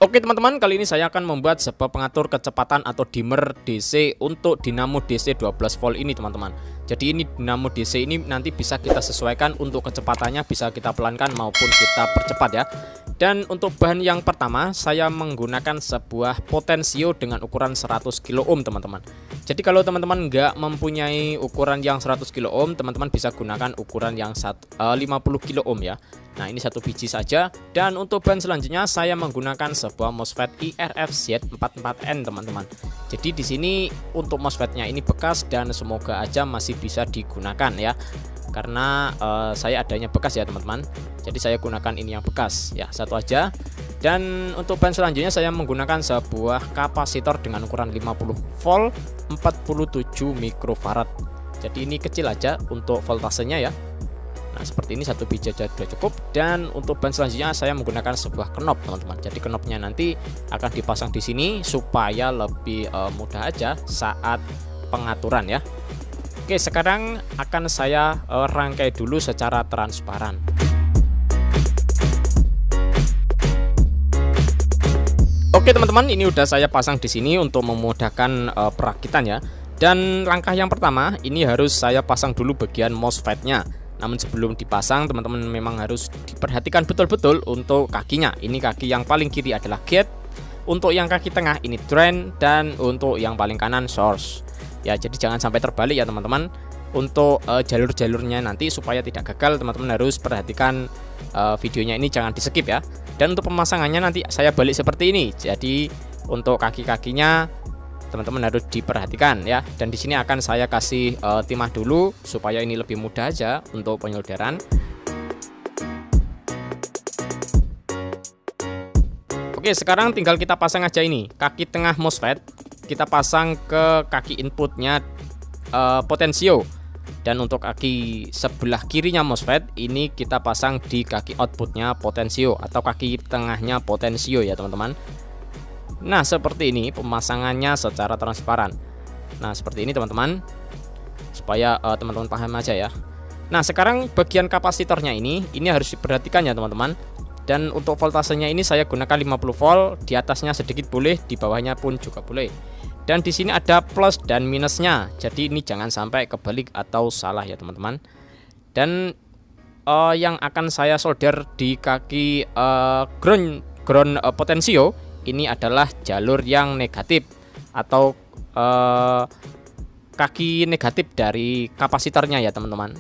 Oke teman-teman, kali ini saya akan membuat sebuah pengatur kecepatan atau dimmer DC untuk dinamo DC 12 volt ini teman-teman. Jadi ini dinamo DC ini nanti bisa kita sesuaikan untuk kecepatannya, bisa kita pelankan maupun kita percepat ya. Dan untuk bahan yang pertama saya menggunakan sebuah potensio dengan ukuran 100 kilo ohm teman-teman. Jadi kalau teman-teman nggak mempunyai ukuran yang 100 kilo ohm, teman-teman bisa gunakan ukuran yang 50 kilo ohm ya. Nah ini satu biji saja. Dan untuk bahan selanjutnya saya menggunakan sebuah MOSFET IRF-Z44N teman-teman. Jadi di sini untuk MOSFET-nya ini bekas dan semoga aja masih bisa digunakan ya. Karena saya adanya bekas ya teman-teman. Jadi saya gunakan ini yang bekas ya, satu aja. Dan untuk bahan selanjutnya saya menggunakan sebuah kapasitor dengan ukuran 50 volt 47 mikrofarad. Jadi ini kecil aja untuk voltasenya ya. Nah seperti ini satu biji aja sudah cukup. Dan untuk bahan selanjutnya saya menggunakan sebuah knop teman-teman. Jadi knopnya nanti akan dipasang di sini supaya lebih mudah aja saat pengaturan ya. Oke, sekarang akan saya rangkai dulu secara transparan. Oke teman-teman, ini udah saya pasang di sini untuk memudahkan perakitan ya. Dan langkah yang pertama ini harus saya pasang dulu bagian MOSFET-nya. Namun sebelum dipasang teman-teman memang harus diperhatikan betul-betul untuk kakinya. Ini kaki yang paling kiri adalah gate, untuk yang kaki tengah ini drain, dan untuk yang paling kanan source. Ya jadi jangan sampai terbalik ya teman-teman. Untuk jalur-jalurnya nanti supaya tidak gagal, teman-teman harus perhatikan videonya ini, jangan di skip ya. Dan untuk pemasangannya nanti saya balik seperti ini. Jadi untuk kaki-kakinya teman-teman harus diperhatikan ya. Dan di sini akan saya kasih timah dulu supaya ini lebih mudah aja untuk penyolderan. Oke, sekarang tinggal kita pasang aja ini kaki tengah MOSFET, kita pasang ke kaki inputnya potensio. Dan untuk kaki sebelah kirinya MOSFET ini kita pasang di kaki outputnya potensio atau kaki tengahnya potensio ya teman-teman. Nah seperti ini pemasangannya secara transparan. Nah seperti ini teman-teman, supaya teman-teman paham aja ya. Nah sekarang bagian kapasitornya ini harus diperhatikan ya teman-teman. Dan untuk voltasenya ini saya gunakan 50 volt, di atasnya sedikit boleh, di bawahnya pun juga boleh. Dan di sini ada plus dan minusnya. Jadi ini jangan sampai kebalik atau salah ya teman-teman. Dan yang akan saya solder di kaki ground potensio ini adalah jalur yang negatif atau kaki negatif dari kapasitornya ya teman-teman.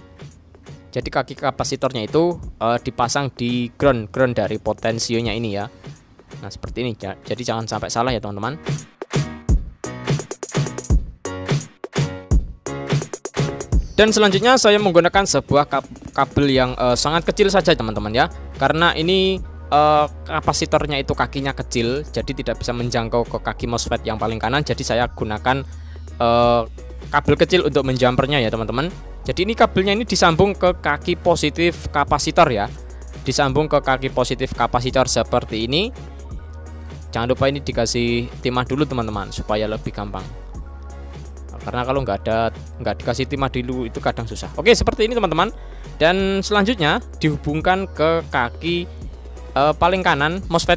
Jadi kaki kapasitornya itu dipasang di ground dari potensionya ini ya. Nah seperti ini. Jadi jangan sampai salah ya teman-teman. Dan selanjutnya saya menggunakan sebuah kabel yang sangat kecil saja teman-teman ya. Karena ini kapasitornya itu kakinya kecil, jadi tidak bisa menjangkau ke kaki MOSFET yang paling kanan. Jadi saya gunakan kabel kecil untuk menjumpernya ya teman-teman. Jadi ini kabelnya ini disambung ke kaki positif kapasitor ya. Disambung ke kaki positif kapasitor seperti ini. Jangan lupa ini dikasih timah dulu teman-teman supaya lebih gampang. Karena kalau nggak dikasih timah dulu itu kadang susah. Oke seperti ini teman-teman. Dan selanjutnya dihubungkan ke kaki paling kanan MOSFET,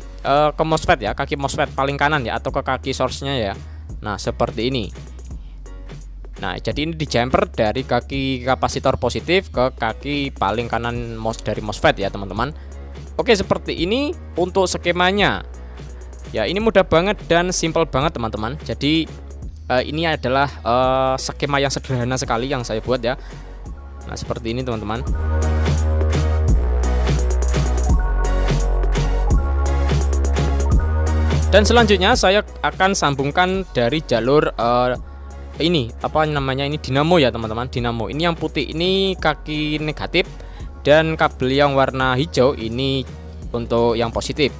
ke MOSFET ya, kaki MOSFET paling kanan ya, atau ke kaki source-nya ya. Nah seperti ini. Nah jadi ini dijumper dari kaki kapasitor positif ke kaki paling kanan dari MOSFET ya teman-teman. Oke seperti ini untuk skemanya. Ya ini mudah banget dan simple banget teman-teman. Jadi ini adalah skema yang sederhana sekali yang saya buat ya. Nah seperti ini teman-teman. Dan selanjutnya saya akan sambungkan dari jalur ini apa namanya, ini dinamo ya teman-teman. Dinamo ini yang putih ini kaki negatif, dan kabel yang warna hijau ini untuk yang positif.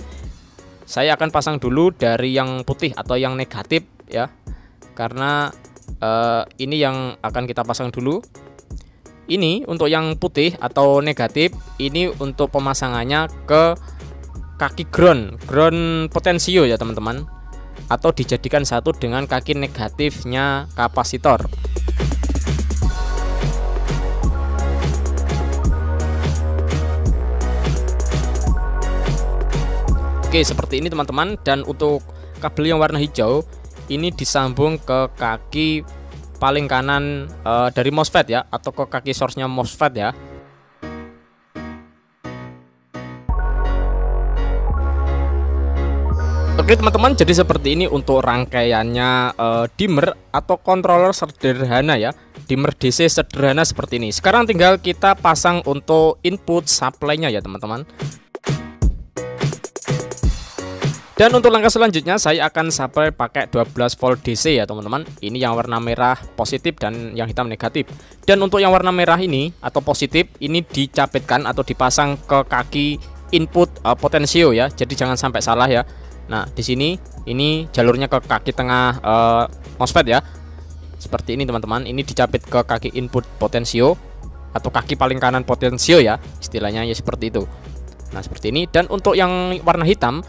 Saya akan pasang dulu dari yang putih atau yang negatif ya. Karena ini yang akan kita pasang dulu. Ini untuk yang putih atau negatif, ini untuk pemasangannya ke kaki ground potensio ya teman-teman, atau dijadikan satu dengan kaki negatifnya kapasitor. Oke, seperti ini teman-teman. Dan untuk kabel yang warna hijau ini disambung ke kaki paling kanan dari MOSFET ya, atau ke kaki source-nya MOSFET ya. Oke teman-teman, jadi seperti ini untuk rangkaiannya dimmer atau controller sederhana ya, dimmer DC sederhana seperti ini. Sekarang tinggal kita pasang untuk input supply-nya ya teman-teman. Dan untuk langkah selanjutnya saya akan supply pakai 12 volt DC ya teman-teman. Ini yang warna merah positif dan yang hitam negatif. Dan untuk yang warna merah ini atau positif ini dicapitkan atau dipasang ke kaki input potensio ya. Jadi jangan sampai salah ya. Nah, di sini ini jalurnya ke kaki tengah MOSFET ya. Seperti ini teman-teman. Ini dicapit ke kaki input potensio atau kaki paling kanan potensio ya. Istilahnya ya seperti itu. Nah, seperti ini. Dan untuk yang warna hitam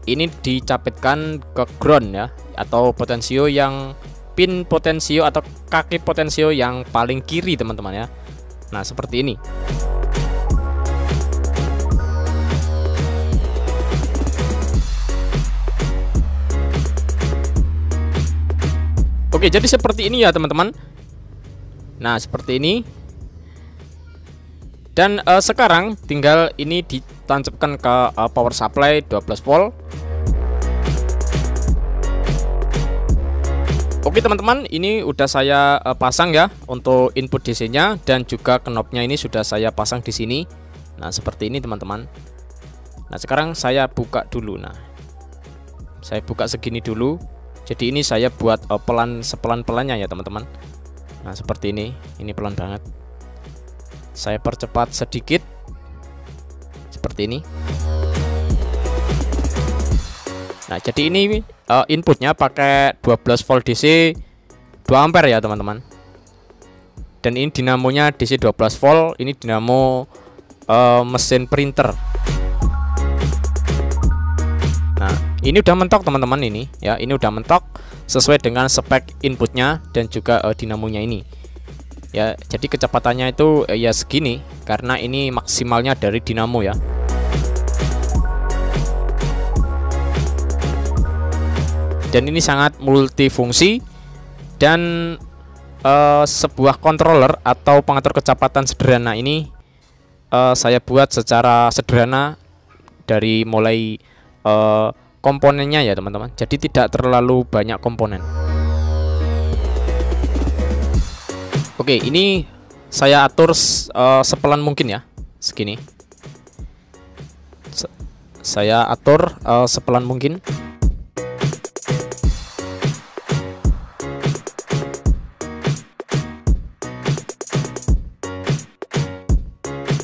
ini dicapitkan ke ground ya, atau potensio yang pin potensio atau kaki potensio yang paling kiri teman-teman ya. Nah, seperti ini. Oke, jadi seperti ini ya teman-teman. Nah, seperti ini. Dan sekarang tinggal ini ditancapkan ke power supply 12 volt. Oke teman-teman, ini udah saya pasang ya untuk input DC-nya, dan juga knopnya ini sudah saya pasang di sini. Nah, seperti ini teman-teman. Nah, sekarang saya buka dulu. Nah, saya buka segini dulu. Jadi ini saya buat sepelan-pelannya ya teman-teman. Nah, seperti ini pelan banget. Saya percepat sedikit seperti ini. Nah, jadi ini inputnya pakai 12 volt DC 2 ampere ya teman-teman. Dan ini dinamonya DC 12 volt. Ini dinamo mesin printer. Nah, ini udah mentok teman-teman ini ya. Ini udah mentok sesuai dengan spek inputnya dan juga dinamonya ini. Ya, jadi kecepatannya itu ya segini karena ini maksimalnya dari dinamo ya. Dan ini sangat multifungsi, dan sebuah controller atau pengatur kecepatan sederhana ini saya buat secara sederhana dari mulai komponennya ya teman-teman. Jadi tidak terlalu banyak komponen. Oke, ini saya atur sepelan mungkin ya, segini. Saya atur sepelan mungkin.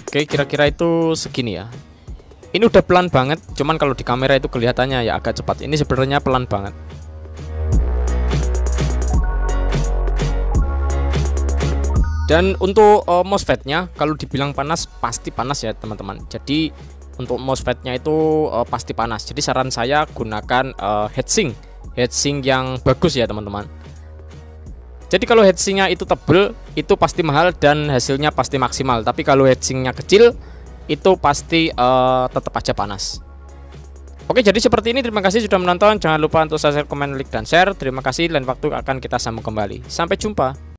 Oke, kira-kira itu segini ya. Ini udah pelan banget, cuman kalau di kamera itu kelihatannya ya agak cepat. Ini sebenarnya pelan banget. Dan untuk MOSFET-nya kalau dibilang panas pasti panas ya teman-teman. Jadi untuk MOSFET-nya itu pasti panas. Jadi saran saya gunakan heatsink yang bagus ya teman-teman. Jadi kalau heatsinknya itu tebel itu pasti mahal dan hasilnya pasti maksimal. Tapi kalau heatsinknya kecil itu pasti tetap aja panas. Oke, jadi seperti ini. Terima kasih sudah menonton. Jangan lupa untuk subscribe, komen, like, dan share. Terima kasih. Lain waktu akan kita sambung kembali. Sampai jumpa.